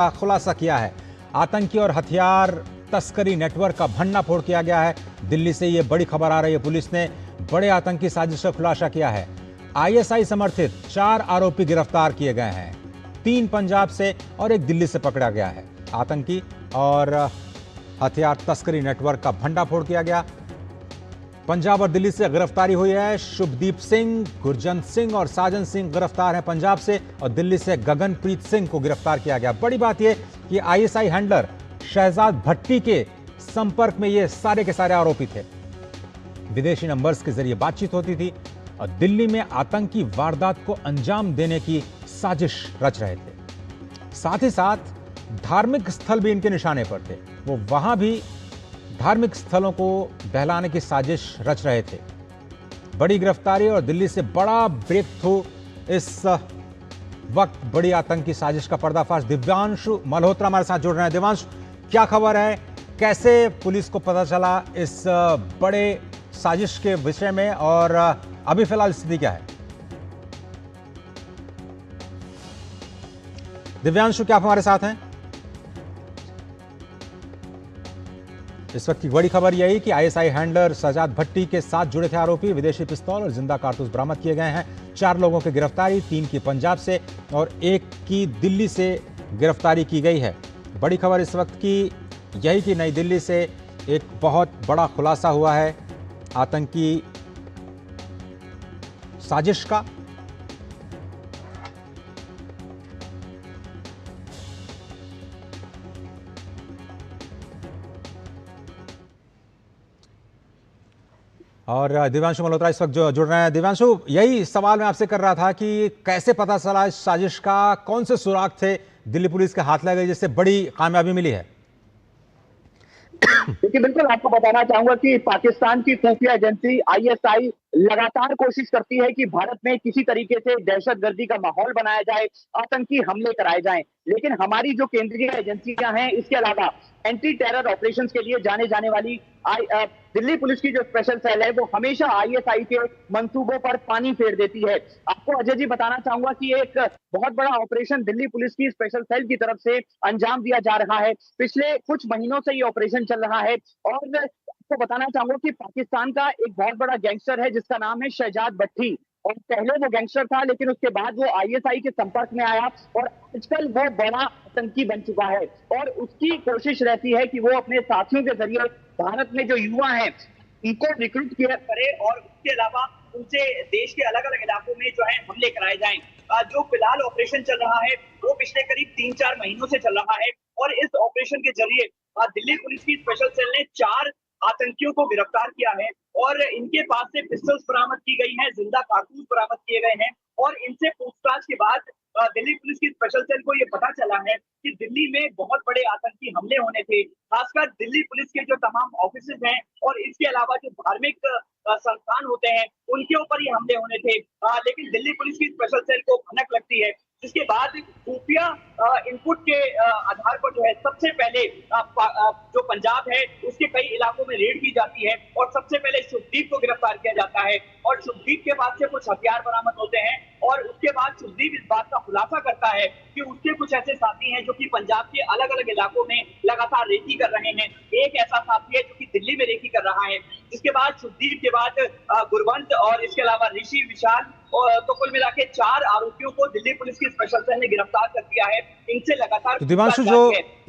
का खुलासा किया है। आतंकी और हथियार तस्करी नेटवर्क का भंडाफोड़ किया गया है। दिल्ली से ये बड़ी खबर आ रही है। पुलिस ने बड़े आतंकी साजिश का खुलासा किया है। आईएसआई समर्थित 4 आरोपी गिरफ्तार किए गए हैं। 3 पंजाब से और 1 दिल्ली से पकड़ा गया है। आतंकी और हथियार तस्करी नेटवर्क का भंडाफोड़ किया गया। पंजाब और दिल्ली से गिरफ्तारी हुई है। शुभदीप सिंह, गुरजंत सिंह और साजन सिंह गिरफ्तार हैं पंजाब से, और दिल्ली से गगनप्रीत सिंह को गिरफ्तार किया गया। बड़ी बात यह कि आईएसआई हैंडलर शहजाद भट्टी के संपर्क में ये सारे के सारे आरोपी थे। विदेशी नंबर्स के जरिए बातचीत होती थी और दिल्ली में आतंकी वारदात को अंजाम देने की साजिश रच रहे थे। साथ ही साथ धार्मिक स्थल भी इनके निशाने पर थे। वो वहां भी धार्मिक स्थलों को बहलाने की साजिश रच रहे थे। बड़ी गिरफ्तारी और दिल्ली से बड़ा ब्रेक थ्रू। इस वक्त बड़ी आतंकी साजिश का पर्दाफाश। दिव्यांशु मल्होत्रा हमारे साथ जुड़ रहे हैं। दिव्यांशु, क्या खबर है? कैसे पुलिस को पता चला इस बड़े साजिश के विषय में, और अभी फिलहाल स्थिति क्या है? दिव्यांशु, क्या आप हमारे साथ हैं? इस वक्त की बड़ी खबर यही कि आईएसआई हैंडलर शहजाद भट्टी के साथ जुड़े थे आरोपी। विदेशी पिस्तौल और जिंदा कारतूस बरामद किए गए हैं। 4 लोगों की गिरफ्तारी, 3 की पंजाब से और 1 की दिल्ली से गिरफ्तारी की गई है। बड़ी खबर इस वक्त की यही कि नई दिल्ली से एक बहुत बड़ा खुलासा हुआ है आतंकी साजिश का। और दिव्यांशु मल्होत्रा इस वक्त जो जुड़ रहे हैं। दिव्यांशु, यही सवाल मैं आपसे कर रहा था कि कैसे पता चला इस साजिश का, कौन से सुराग थे दिल्ली पुलिस के हाथ लगे जिससे बड़ी कामयाबी मिली है? देखिए, बिल्कुल आपको बताना चाहूंगा कि पाकिस्तान की खुफिया एजेंसी आईएसआई लगातार कोशिश करती है कि भारत में किसी तरीके से दहशतगर्दी का माहौल बनाया जाए, आतंकी हमले कराए जाएं। लेकिन हमारी जो केंद्रीय एजेंसियां हैं, इसके अलावा एंटी टेरर ऑपरेशंस के लिए जाने जाने वाली दिल्ली पुलिस की जो स्पेशल सेल है, वो हमेशा आईएसआई के मंसूबों पर पानी फेर देती है। आपको अजय जी बताना चाहूंगा कि एक बहुत बड़ा ऑपरेशन दिल्ली पुलिस की स्पेशल सेल की तरफ से अंजाम दिया जा रहा है। पिछले कुछ महीनों से ये ऑपरेशन चल रहा है और आपको बताना चाहूंगा कि पाकिस्तान का एक बहुत बड़ा गैंगस्टर है जिसका नाम है शहजाद भट्टी। और पहले वो गैंगस्टर था, लेकिन उसके बाद वो आईएसआई के संपर्क में आया और आजकल वो बड़ा आतंकी बन चुका है। और उसकी कोशिश रहती है कि वो अपने साथियों के जरिए भारत में जो युवा हैं उनको रिक्रूट किया करे और उसके अलावा उनसे देश के अलग अलग इलाकों में जो है हमले कराए जाएं। जो फिलहाल ऑपरेशन चल रहा है वो पिछले करीब 3-4 महीनों से चल रहा है और इस ऑपरेशन के जरिए दिल्ली पुलिस की स्पेशल सेल ने 4 आतंकियों को गिरफ्तार किया है और इनके पास से पिस्टल्स बरामद की गई हैं, जिंदा कारतूस बरामद किए गए हैं। और इनसे पूछताछ के बाद दिल्ली पुलिस की स्पेशल सेल को ये पता चला है कि दिल्ली में बहुत बड़े आतंकी हमले होने थे, खासकर दिल्ली पुलिस के जो तमाम ऑफिसेज हैं और इसके अलावा जो धार्मिक संस्थान होते हैं उनके ऊपर ये हमले होने थे। लेकिन दिल्ली पुलिस की स्पेशल सेल को भनक लगती है, जिसके बाद खुफिया इनपुट के आधार पर जो है सबसे पहले जो पंजाब है उसके कई इलाकों में रेड की जाती है और सबसे पहले शुभदीप को गिरफ्तार किया जाता है और शुभदीप के पास से कुछ हथियार बरामद होते हैं। और उसके बाद शुभदीप इस बात का खुलासा करता है कि उसके कुछ ऐसे साथी हैं जो कि पंजाब के अलग अलग इलाकों में लगातार रेकी कर रहे हैं। एक ऐसा साथी है जो कि दिल्ली में रेकी कर रहा है। जिसके बाद शुभदीप के बाद गुरवंत और इसके अलावा ऋषि, विशाल, तो कुल मिला के 4 आरोपियों को दिल्ली पुलिस की स्पेशल सेल ने गिरफ्तार कर दिया है। इनसे लगातार तो दिव्यांशु,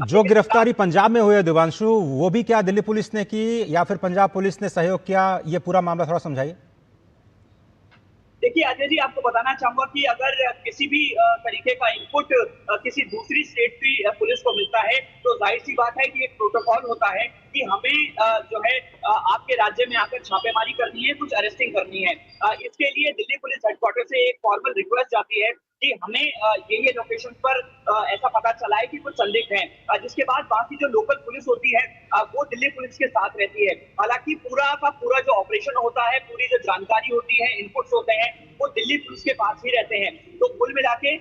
जो गिरफ्तारी पंजाब में हुई है दिव्यांशु, वो भी क्या दिल्ली पुलिस ने की या फिर पंजाब पुलिस ने सहयोग किया? ये पूरा मामला थोड़ा समझाइए। देखिए अजय जी, आपको बताना चाहूंगा कि अगर किसी भी तरीके का इनपुट किसी दूसरी स्टेट की पुलिस को मिलता है तो जाहिर सी बात है कि एक प्रोटोकॉल होता है कि हमें जो है आपके राज्य में आकर छापेमारी करनी है, कुछ अरेस्टिंग करनी है। इसके लिए दिल्ली पुलिस हेडक्वार्टर से एक फॉर्मल रिक्वेस्ट जाती है कि हमें ये लोकेशन पर ऐसा पता चला है कि कुछ संदिग्ध हैं। जिसके बाद बाकी जो लोकल पुलिस होती है वो दिल्ली पुलिस के साथ रहती है। हालांकि पूरा का पूरा जो ऑपरेशन होता है, पूरी जो जानकारी होती है, इनपुट्स होते हैं, वो दिल्ली पुलिस के पास ही रहते हैं। तो कुल मिला के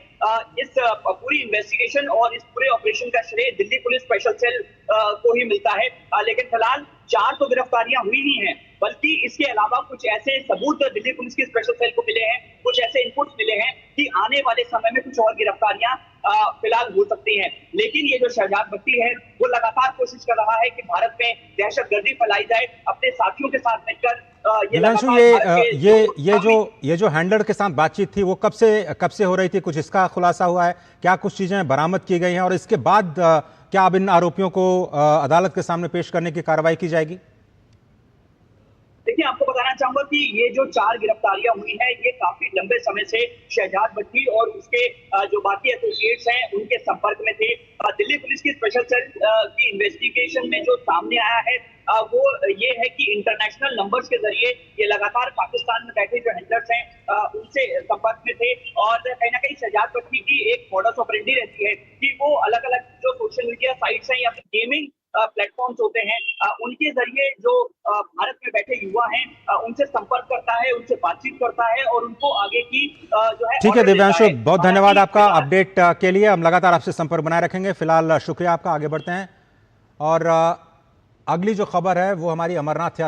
इस पूरी इन्वेस्टिगेशन और इस पूरे ऑपरेशन का श्रेय दिल्ली पुलिस स्पेशल सेल को ही मिलता है। लेकिन फिलहाल 4 तो गिरफ्तारियां हुई ही हैं बल्कि इसके अलावा कुछ ऐसे सबूत दिल्ली पुलिस की स्पेशल सेल को मिले हैं, कुछ ऐसे इनपुट्स मिले हैं कि आने वाले समय में कुछ और गिरफ्तारियां फिलहाल हो सकती हैं। लेकिन ये जो शहजाद भट्टी है वो लगातार कोशिश कर रहा है कि भारत में दहशतगर्दी फैलाई जाए। अपने साथियों के साथ मिलकर दिव्यांशु, ये जो हैंडलर के साथ बातचीत थी वो कब से हो रही थी? कुछ इसका खुलासा हुआ है? क्या कुछ चीजें बरामद की गई हैं और इसके बाद क्या अब इन आरोपियों को अदालत के सामने पेश करने की कार्रवाई की जाएगी? देखिए, आपको बताना चाहूंगा कि ये जो 4 गिरफ्तारियां हुई हैं, ये काफी लंबे समय से शहजाद भट्टी और उसके जो बाकी एसोसिएट्स हैं उनके संपर्क में थे। दिल्ली पुलिस की स्पेशल सेल की इन्वेस्टिगेशन में जो सामने आया है वो ये है कि इंटरनेशनल नंबर्स के जरिए ये लगातार पाकिस्तान में बैठे जो हैंडलर्स हैं उनसे संपर्क में थे। और कहीं ना कहीं शहजाद भट्टी की एक मॉडस ऑपरेंडी रहती है कि वो अलग अलग जो सोशल मीडिया साइट्स हैं या फिर गेमिंग प्लेटफॉर्म्स होते हैं उनके जरिए जो भारत में बैठे युवा हैं उनसे संपर्क करता है, उनसे बातचीत करता है और उनको आगे की जो है। ठीक है दिव्यांशु, बहुत धन्यवाद आपका अपडेट के लिए। हम लगातार आपसे संपर्क बनाए रखेंगे। फिलहाल शुक्रिया आपका। आगे बढ़ते हैं और अगली जो खबर है वो हमारी अमरनाथ यात्रा